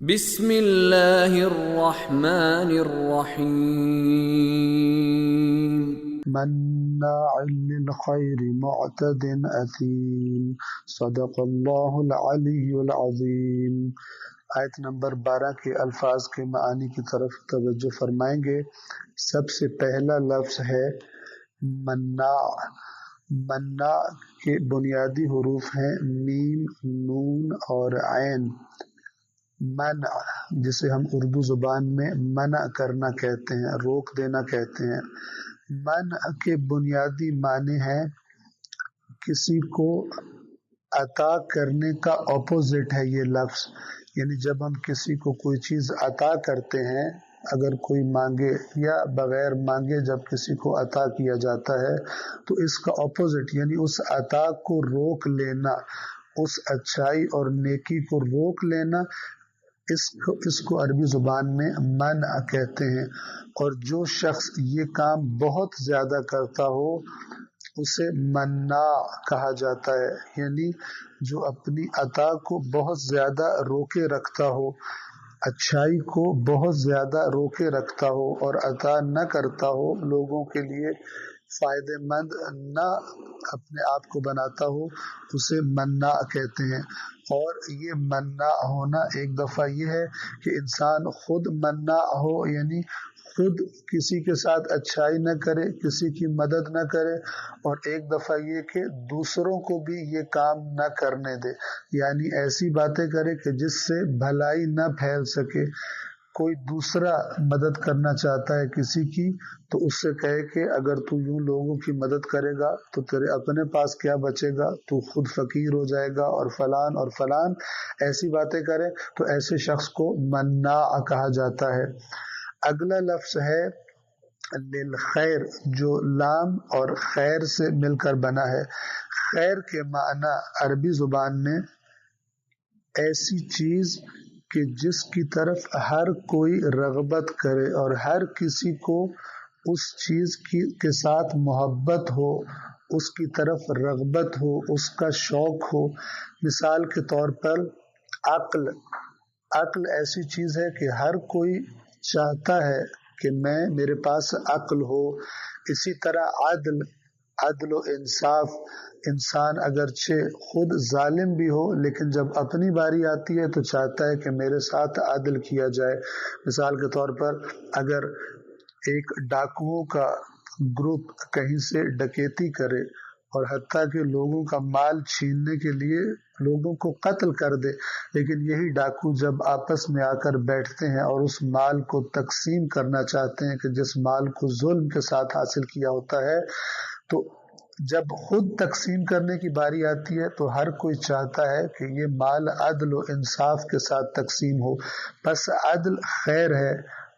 بسم اللہ الرحمن الرحیم مناع للخير معتد أثيم صدق اللہ العلی العظیم۔ آیت نمبر 12 کے الفاظ کے معانی کی طرف توجہ فرمائیں گے۔ سب سے پہلا لفظ ہے مناع۔ مناع کے بنیادی حروف ہیں میم، نون اور عین۔ منع جسے ہم اردو زبان میں منع کرنا کہتے ہیں، روک دینا کہتے ہیں۔ منع کے بنیادی معنی ہیں کسی کو عطا کرنے کا اپوزٹ ہے یہ لفظ، یعنی جب ہم کسی کو کوئی چیز عطا کرتے ہیں، اگر کوئی مانگے یا بغیر مانگے جب کسی کو عطا کیا جاتا ہے تو اس کا اپوزٹ یعنی اس عطا کو روک لینا، اس اچھائی اور نیکی کو روک لینا، اس کو عربی زبان میں منع کہتے ہیں۔ اور جو شخص یہ کام بہت زیادہ کرتا ہو اسے مناع کہا جاتا ہے، یعنی جو اپنی عطا کو بہت زیادہ روکے رکھتا ہو، اچھائی کو بہت زیادہ روکے رکھتا ہو اور عطا نہ کرتا ہو، لوگوں کے لیے فائدہ مند نہ اپنے آپ کو بناتا ہو، اسے مناع کہتے ہیں۔ اور یہ مناع ہونا ایک دفعہ یہ ہے کہ انسان خود مناع ہو، یعنی خود کسی کے ساتھ اچھائی نہ کرے، کسی کی مدد نہ کرے، اور ایک دفعہ یہ کہ دوسروں کو بھی یہ کام نہ کرنے دے، یعنی ایسی باتیں کرے کہ جس سے بھلائی نہ پھیل سکے۔ کوئی دوسرا مدد کرنا چاہتا ہے کسی کی تو اس سے کہے کہ اگر تو یوں لوگوں کی مدد کرے گا تو تیرے اپنے پاس کیا بچے گا، تو خود فقیر ہو جائے گا، اور فلان اور فلان ایسی باتیں کرے تو ایسے شخص کو مناع کہا جاتا ہے۔ اگلا لفظ ہے للخیر، جو لام اور خیر سے مل کر بنا ہے۔ خیر کے معنی عربی زبان میں ایسی چیز کہ جس کی طرف ہر کوئی رغبت کرے اور ہر کسی کو اس چیز کے ساتھ محبت ہو، اس کی طرف رغبت ہو، اس کا شوق ہو۔ مثال کے طور پر عقل۔ عقل ایسی چیز ہے کہ ہر کوئی چاہتا ہے کہ میرے پاس عقل ہو۔ اسی طرح عدل و انصاف، انسان اگرچہ خود ظالم بھی ہو لیکن جب اپنی باری آتی ہے تو چاہتا ہے کہ میرے ساتھ عدل کیا جائے۔ مثال کے طور پر اگر ایک ڈاکوؤں کا گروپ کہیں سے ڈکیتی کرے اور حتیٰ کہ لوگوں کا مال چھیننے کے لیے لوگوں کو قتل کر دے، لیکن یہی ڈاکو جب آپس میں آ کر بیٹھتے ہیں اور اس مال کو تقسیم کرنا چاہتے ہیں کہ جس مال کو ظلم کے ساتھ حاصل کیا ہوتا ہے، تو جب خود تقسیم کرنے کی باری آتی ہے تو ہر کوئی چاہتا ہے کہ یہ مال عدل و انصاف کے ساتھ تقسیم ہو۔ بس عدل خیر ہے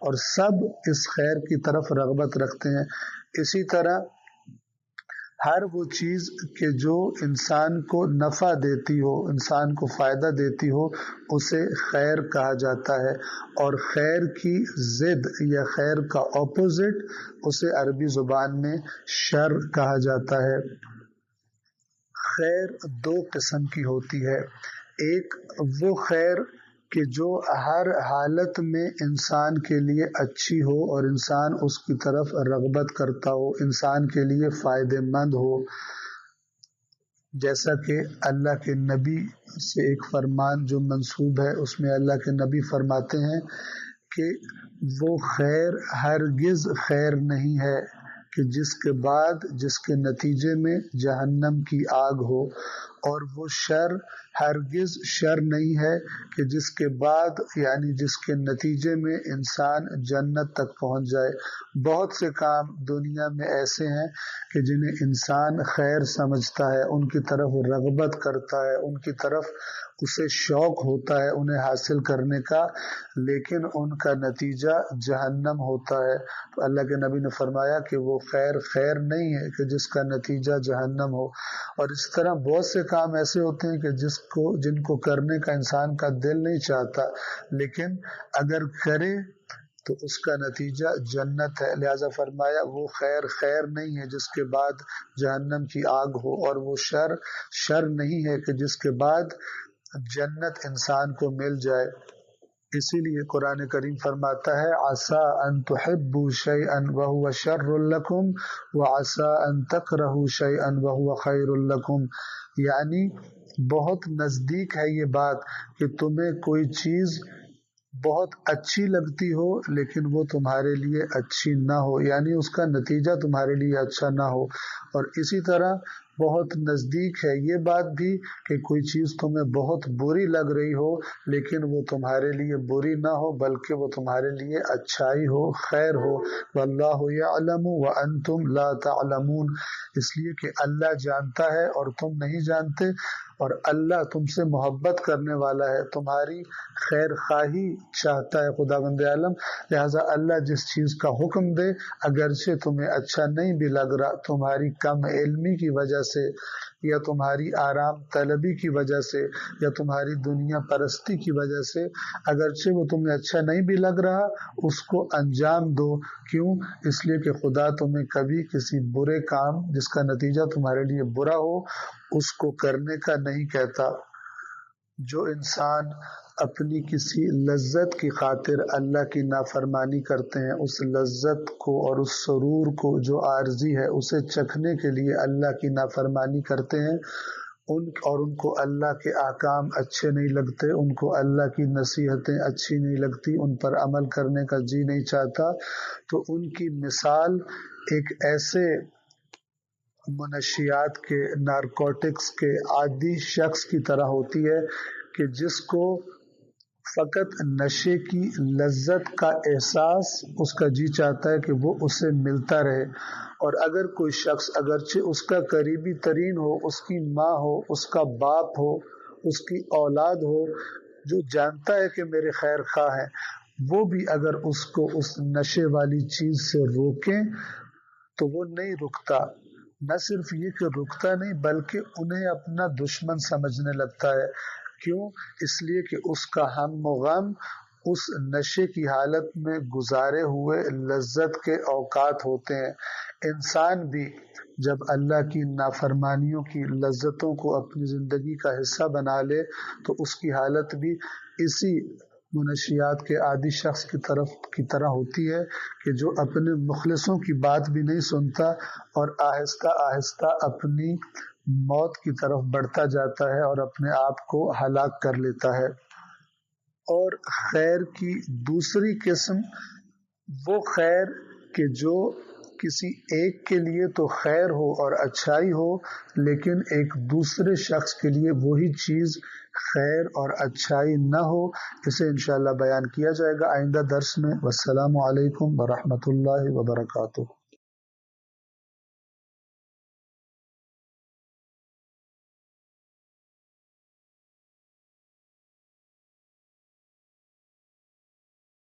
اور سب اس خیر کی طرف رغبت رکھتے ہیں۔ اسی طرح ہر وہ چیز کہ جو انسان کو نفع دیتی ہو، انسان کو فائدہ دیتی ہو، اسے خیر کہا جاتا ہے۔ اور خیر کی ضد یا خیر کا اپوزٹ اسے عربی زبان میں شر کہا جاتا ہے۔ خیر دو قسم کی ہوتی ہے۔ ایک وہ خیر کہ جو ہر حالت میں انسان کے لیے اچھی ہو اور انسان اس کی طرف رغبت کرتا ہو، انسان کے لیے فائدہ مند ہو، جیسا کہ اللہ کے نبی سے ایک فرمان جو منسوب ہے اس میں اللہ کے نبی فرماتے ہیں کہ وہ خیر ہرگز خیر نہیں ہے کہ جس کے بعد جس کے نتیجے میں جہنم کی آگ ہو، اور وہ شر ہرگز شر نہیں ہے کہ جس کے بعد یعنی جس کے نتیجے میں انسان جنت تک پہنچ جائے۔ بہت سے کام دنیا میں ایسے ہیں کہ جنہیں انسان خیر سمجھتا ہے، ان کی طرف رغبت کرتا ہے، ان کی طرف اسے شوق ہوتا ہے انہیں حاصل کرنے کا، لیکن ان کا نتیجہ جہنم ہوتا ہے۔ تو اللہ کے نبی نے فرمایا کہ وہ خیر نہیں ہے کہ جس کا نتیجہ جہنم ہو۔ اور اس طرح بہت سے کام ایسے ہوتے ہیں کہ جن کو کرنے کا انسان کا دل نہیں چاہتا، لیکن اگر کرے تو اس کا نتیجہ جنت ہے۔ لہذا فرمایا وہ خیر نہیں ہے جس کے بعد جہنم کی آگ ہو، اور وہ شر نہیں ہے کہ جس کے بعد جنت انسان کو مل جائے۔ اسی لیے قرآن کریم فرماتا ہے عسى ان تحبوا شيئا وهو شر لكم وعسى ان تكرهوا شيئا وهو خير لكم، یعنی بہت نزدیک ہے یہ بات کہ تمہیں کوئی چیز بہت اچھی لگتی ہو لیکن وہ تمہارے لیے اچھی نہ ہو، یعنی اس کا نتیجہ تمہارے لیے اچھا نہ ہو، اور اسی طرح بہت نزدیک ہے یہ بات بھی کہ کوئی چیز تمہیں بہت بری لگ رہی ہو لیکن وہ تمہارے لیے بری نہ ہو بلکہ وہ تمہارے لیے اچھائی ہو، خیر ہو۔ واللہ یعلم وانتم لا تعلمون، اس لیے کہ اللہ جانتا ہے اور تم نہیں جانتے، اور اللہ تم سے محبت کرنے والا ہے، تمہاری خیر خواہی چاہتا ہے خداوند عالم، لہذا اللہ جس چیز کا حکم دے اگرچہ تمہیں اچھا نہیں بھی لگ رہا، تمہاری کم علمی کی وجہ سے یا تمہاری آرام طلبی کی وجہ سے یا تمہاری دنیا پرستی کی وجہ سے، اگرچہ وہ تمہیں اچھا نہیں بھی لگ رہا اس کو انجام دو۔ کیوں؟ اس لیے کہ خدا تمہیں کبھی کسی برے کام جس کا نتیجہ تمہارے لیے برا ہو اس کو کرنے کا نہیں کہتا۔ جو انسان اپنی کسی لذت کی خاطر اللہ کی نافرمانی کرتے ہیں، اس لذت کو اور اس سرور کو جو عارضی ہے اسے چکھنے کے لیے اللہ کی نافرمانی کرتے ہیں، ان کو اللہ کے احکام اچھے نہیں لگتے، ان کو اللہ کی نصیحتیں اچھی نہیں لگتی، ان پر عمل کرنے کا جی نہیں چاہتا، تو ان کی مثال ایک ایسے منشیات کے، نارکوٹکس کے عادی شخص کی طرح ہوتی ہے کہ جس کو فقط نشے کی لذت کا احساس اس کا جی چاہتا ہے کہ وہ اسے ملتا رہے، اور اگر کوئی شخص اگرچہ اس کا قریبی ترین ہو، اس کی ماں ہو، اس کا باپ ہو، اس کی اولاد ہو، جو جانتا ہے کہ میرے خیر خواہ ہیں، وہ بھی اگر اس کو اس نشے والی چیز سے روکیں تو وہ نہیں رکتا۔ نہ صرف یہ کہ رکتا نہیں بلکہ انہیں اپنا دشمن سمجھنے لگتا ہے۔ کیوں؟ اس لیے کہ اس کا ہم و غم اس نشے کی حالت میں گزارے ہوئے لذت کے اوقات ہوتے ہیں۔ انسان بھی جب اللہ کی نافرمانیوں کی لذتوں کو اپنی زندگی کا حصہ بنا لے تو اس کی حالت بھی اسی منشیات کے عادی شخص کی طرح ہوتی ہے کہ جو اپنے مخلصوں کی بات بھی نہیں سنتا اور آہستہ آہستہ اپنی موت کی طرف بڑھتا جاتا ہے اور اپنے آپ کو ہلاک کر لیتا ہے۔ اور خیر کی دوسری قسم وہ خیر کہ جو کسی ایک کے لیے تو خیر ہو اور اچھائی ہو لیکن ایک دوسرے شخص کے لیے وہی چیز خیر اور اچھائی نہ ہو، اسے انشاءاللہ بیان کیا جائے گا آئندہ درس میں۔ والسلام علیکم ورحمۃ اللہ وبرکاتہ۔